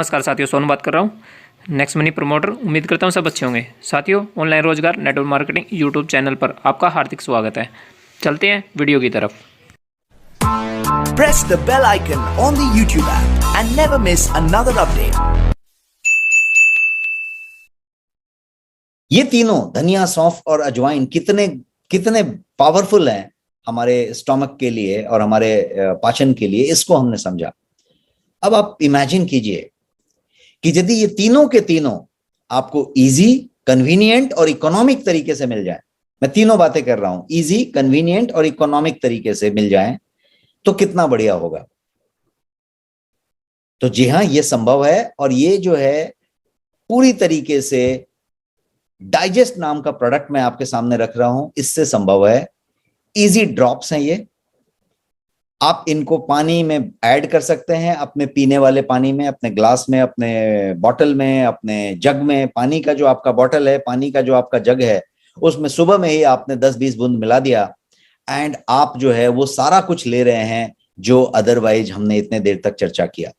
नमस्कार साथियों, सोनू बात कर रहा हूँ नेक्स्ट मनी प्रमोटर। उम्मीद करता हूँ सब अच्छे होंगे। साथियों, ऑनलाइन रोजगार नेटवर्क मार्केटिंग यूट्यूब चैनल पर आपका हार्दिक स्वागत है। चलते हैं वीडियो की तरफ। Press the bell icon on the YouTube app and never miss another update. ये तीनों धनिया, सौंफ और अजवाइन कितने कितने पावरफुल हैं हमारे स्टमक के लिए और हमारे पाचन के लिए, इसको हमने समझा। अब आप इमेजिन कीजिए कि यदि ये तीनों के तीनों आपको इजी, कन्वीनियंट और इकोनॉमिक तरीके से मिल जाए, मैं तीनों बातें कर रहा हूं, इजी, कन्वीनियंट और इकोनॉमिक तरीके से मिल जाए, तो कितना बढ़िया होगा। तो जी हां, ये संभव है। और ये जो है पूरी तरीके से डाइजेस्ट नाम का प्रोडक्ट मैं आपके सामने रख रहा हूं, इससे संभव है। इजी ड्रॉप्स हैं ये, आप इनको पानी में ऐड कर सकते हैं, अपने पीने वाले पानी में, अपने ग्लास में, अपने बॉटल में, अपने जग में। पानी का जो आपका बॉटल है, पानी का जो आपका जग है, उसमें सुबह में ही आपने 10-20 बूंद मिला दिया एंड आप जो है वो सारा कुछ ले रहे हैं जो अदरवाइज हमने इतने देर तक चर्चा किया।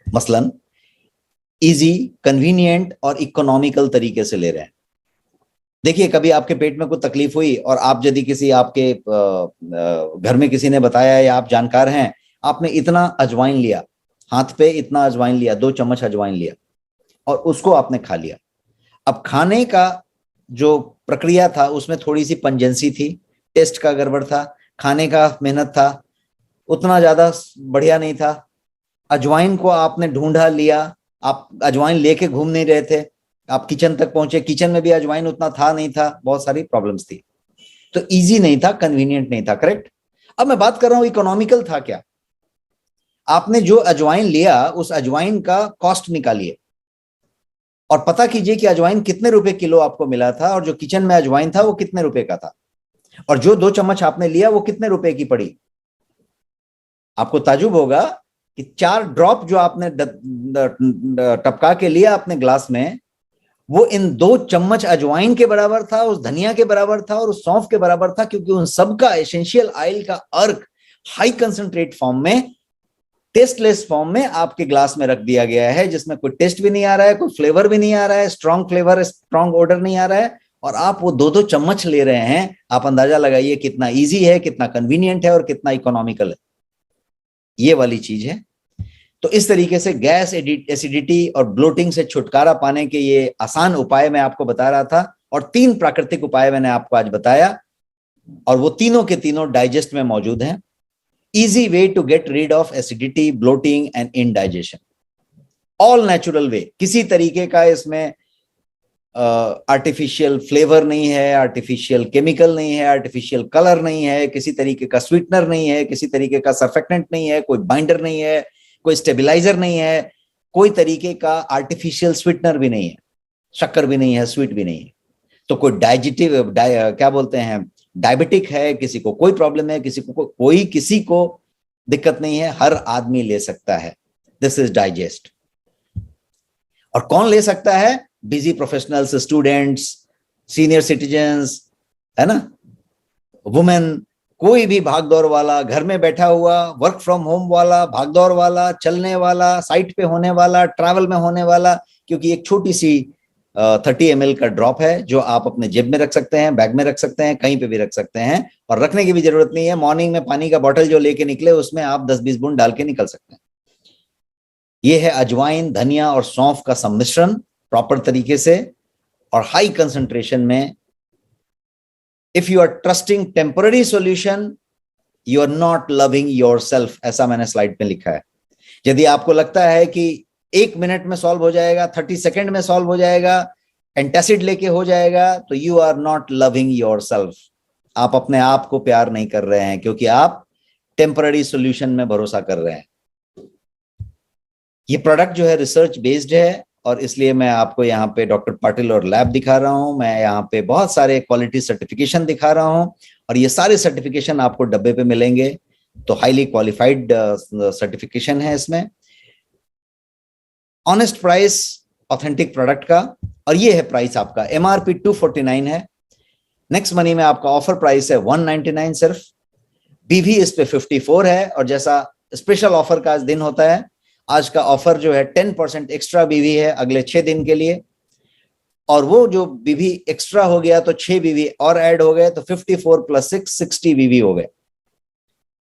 मसलन इजी, कन्वीनियंट और इकोनॉमिकल तरीके से ले रहे हैं। देखिए, कभी आपके पेट में कोई तकलीफ हुई और आप यदि किसी आपके घर में किसी ने बताया या आप जानकार हैं, आपने इतना अजवाइन लिया, हाथ पे इतना अजवाइन लिया, 2 चम्मच अजवाइन लिया और उसको आपने खा लिया। अब खाने का जो प्रक्रिया था उसमें थोड़ी सी पंजेंसी थी, टेस्ट का गड़बड़ था, खाने का मेहनत था, उतना ज्यादा बढ़िया नहीं था। अजवाइन को आपने ढूंढा, लिया, आप अजवाइन लेके घूम नहीं रहे थे, आप किचन तक पहुंचे, किचन में भी अजवाइन उतना था नहीं था, बहुत सारी प्रॉब्लम्स थी। तो इजी नहीं था, कन्वीनियंट नहीं था, करेक्ट। अब मैं बात कर रहा हूं इकोनॉमिकल था क्या। आपने जो अजवाइन लिया उस अजवाइन का कॉस्ट निकालिए और पता कीजिए कि अजवाइन कितने रुपए किलो आपको मिला था, और जो किचन में अजवाइन था वो कितने रुपए का था, और जो 2 चम्मच आपने लिया वो कितने रुपए की पड़ी। आपको ताजुब होगा कि 4 ड्रॉप जो आपने टपका के लिया अपने ग्लास में, वो इन 2 चम्मच अजवाइन के बराबर था, उस धनिया के बराबर था और उस सौंफ के बराबर था, क्योंकि उन सबका एसेंशियल ऑयल का अर्क हाई कंसंट्रेट फॉर्म में, टेस्टलेस फॉर्म में आपके ग्लास में रख दिया गया है, जिसमें कोई टेस्ट भी नहीं आ रहा है, कोई फ्लेवर भी नहीं आ रहा है, स्ट्रॉन्ग फ्लेवर, स्ट्रॉन्ग ऑर्डर नहीं आ रहा है, और आप वो 2-2 चम्मच ले रहे हैं। आप अंदाजा लगाइए कितना इजी है, कितना कन्वीनियंट है और कितना इकोनॉमिकल है। ये वाली चीज है। तो इस तरीके से गैस, एसिडिटी और ब्लोटिंग से छुटकारा पाने के ये आसान उपाय मैं आपको बता रहा था, और 3 प्राकृतिक उपाय मैंने आपको आज बताया, और वो तीनों के तीनों डाइजेस्ट में मौजूद हैं। Easy way to get rid of acidity, bloating and indigestion, all natural way. किसी तरीके का इसमें आर्टिफिशियल फ्लेवर नहीं है, आर्टिफिशियल केमिकल नहीं है, आर्टिफिशियल कलर नहीं है, किसी तरीके का स्वीटनर नहीं है, किसी तरीके का सर्फेक्टेंट नहीं है, कोई बाइंडर नहीं है, कोई स्टेबलाइजर नहीं है, कोई तरीके का आर्टिफिशियल स्वीटनर भी नहीं है, शक्कर भी नहीं है, स्वीट भी नहीं है। तो कोई क्या बोलते हैं, डायबिटिक है, किसी को कोई प्रॉब्लम है, किसी को दिक्कत नहीं है, हर आदमी ले सकता है। This is digest. और कौन ले सकता है? Busy professionals, students, senior citizens, है ना, वुमेन, कोई भी भागदौड़ वाला, घर में बैठा हुआ, वर्क फ्रॉम होम वाला, भागदौड़ वाला, चलने वाला, साइट पे होने वाला, ट्रैवल में होने वाला, क्योंकि एक छोटी सी 30 ml का ड्रॉप है जो आप अपने जेब में रख सकते हैं, बैग में रख सकते हैं, कहीं पे भी रख सकते हैं, और रखने की भी जरूरत नहीं है। मॉर्निंग में पानी का बॉटल जो लेके निकले उसमें आप 10-20 बूंद डाल के निकल सकते हैं। ये है अजवाइन, धनिया और सौंफ का सम्मिश्रण, प्रॉपर तरीके से और हाई कंसंट्रेशन में। If you are trusting temporary solution, you are not loving yourself, ऐसा मैंने स्लाइड में लिखा है। यदि आपको लगता है कि 1 मिनट में सॉल्व हो जाएगा, 30 सेकंड में सॉल्व हो जाएगा, एंटासिड लेके हो जाएगा, तो you are not loving yourself। आप अपने आप को प्यार नहीं कर रहे हैं, क्योंकि आप टेम्पररी सॉल्यूशन में भरोसा कर रहे हैं। ये प्रोडक्ट जो है रिसर्च बेस्ड है, और इसलिए मैं आपको यहाँ पे डॉक्टर पाटिल और लैब दिखा रहा हूँ। मैं यहाँ पे बहुत सारे क्वालिटी सर्टिफिकेशन दिखा रहा हूँ, और ये सारे सर्टिफिकेशन आपको डब्बे पे मिलेंगे। तो हाईली क्वालिफाइड सर्टिफिकेशन है इसमें। ऑनेस्ट प्राइस ऑथेंटिक प्रोडक्ट का, और ये है प्राइस आपका। MRP 249 है, नेक्स्ट मनी में आपका ऑफर प्राइस है 199 सिर्फ। BV इस पे 54 है, और जैसा स्पेशल ऑफर का आज दिन होता है, आज का ऑफर जो है 10% एक्स्ट्रा बीवी है अगले 6 दिन के लिए, और वो जो बीवी एक्स्ट्रा हो गया तो 6 बीवी और ऐड हो गए, तो 54 + 6 60 बीवी हो गए।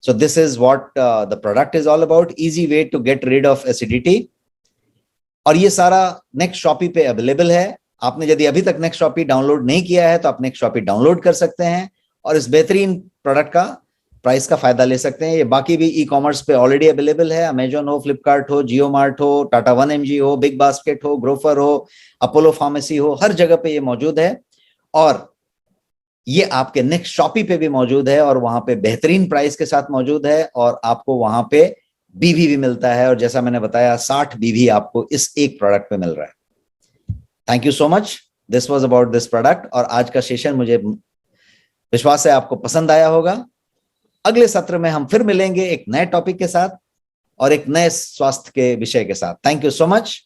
So this is what the product is all about, easy way to get rid of acidity। और ये सारा नेक्स्ट शॉपी पे अवेलेबल है। आपने यदि अभी तक नेक्स्ट शॉपी डाउनलोड नहीं किया है तो आप नेक्स्ट शॉपी डाउनलोड कर सकते हैं और इस बेहतरीन प्रोडक्ट का प्राइस का फायदा ले सकते हैं। ये बाकी भी ई कॉमर्स पे ऑलरेडी अवेलेबल है, अमेजॉन हो, फ्लिपकार्ट हो, जियो मार्ट हो, टाटा 1mg हो, बिग बास्केट हो, ग्रोफर हो, अपोलो फार्मेसी हो, हर जगह पे ये मौजूद है। और ये आपके नेक्स्ट शॉपी पे भी मौजूद है और वहां पे बेहतरीन प्राइस के साथ मौजूद है, और आपको वहां पे बीवी भी मिलता है, और जैसा मैंने बताया 60 बीवी आपको इस एक प्रोडक्ट पे मिल रहा है। Thank you so much, this was about this product. और आज का सेशन मुझे विश्वास है आपको पसंद आया होगा। अगले सत्र में हम फिर मिलेंगे एक नए टॉपिक के साथ और एक नए स्वास्थ्य के विषय के साथ। Thank you so much.